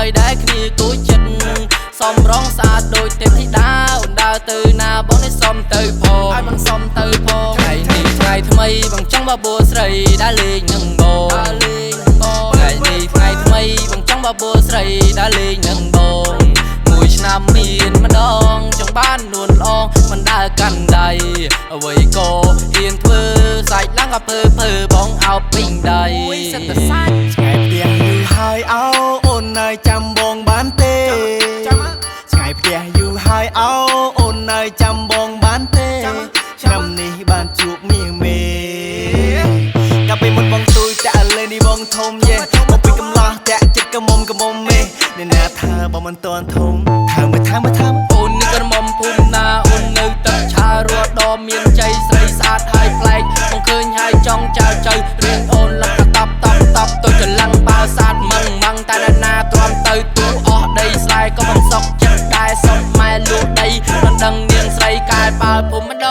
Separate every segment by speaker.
Speaker 1: យដែលគ្នាគួចចិត្តសំរងស្អាតដូចទេពធីតាអូនដើរទៅណាបងនេះសុំទៅផងឲ្យបងសុំទៅផងថ្ងៃនេះថ្ងៃថ្មីបងចង់បបួលស្រីដែលលេងនឹងបងថ្ងៃនេះថ្ងៃថ្មីបងចង់បបួលស្រីដែលលេងនឹងបងមួយឆ្នាំមានម្ដងចង់បាននួនល្អមិនដើរកាន់ដៃអ្វីក៏ហ៊ានធ្វើសាច់ឡើងក៏ភើបងអោបពេញដៃ
Speaker 2: ឆ្ងាយផ្ទះយូរហើយអោអូននៅចាំបងបានទេឆ្ងាយផ្ទះយូរហើយអោអូននៅចាំបងបានទេឆ្នាំនេះបានជួបមាសមេកាលពេលមុនបងទួយតាក់លេនេះបងធំយេមកពីកំឡោះតាក់ចិត្តកមុំមេអ្នកណាថាបងមិនតន់ធំថាមើល
Speaker 1: អូននេះក្រមុំភូមិណាអូននៅទឹកឆារត់ដ៏មានជ័យស្រីស្អាតហើយប្លែកបងឃើញហើយចង់ចៅរៀងអូនលឹកតប់ទៅចលឹងបើសាទម៉ងតែណាទ្រាំទៅទូអស់ដីស្រែក៏មិនសុខចិត្តដែរសុំម៉ែលួដីមិនដឹងនាងស្រីកែបើភូមិម្ដ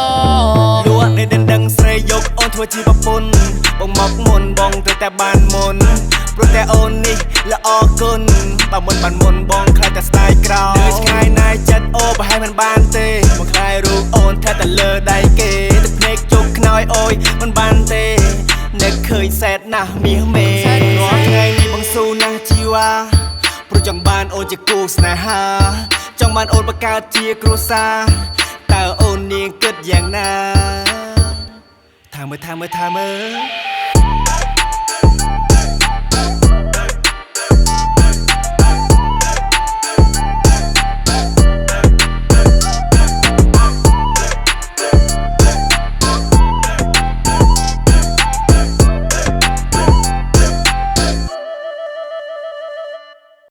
Speaker 1: ង
Speaker 2: លួនេះដឹងស្រីយកអូនធ្វើជាប្រពន្ធបងមកមុនបងត្រូវតែបានមុនព្រោះតែអូននេះល្អគុណបើមុនបានមុនបងខ្លាចតែស្ដាយក្រោយឆ្ងាយណាយចិត្តអូប្រហែលមិនបានទេមកខ្លាយរូបអូនថាតែលើដៃគេទឹកភ្នែកជោគខ្នើយអុយមិនបានទេនឹកឃើញសែតណាស់មាសមេរាល់ថ្ងៃនេះបងស៊ូណាស់ជីវ៉ាព្រោះចង់បានអូនជាគូស្នេហាចង់បានអូនបង្កើតជាគ្រួសារតើអូននាងគិតយ៉ាងណាថាមើល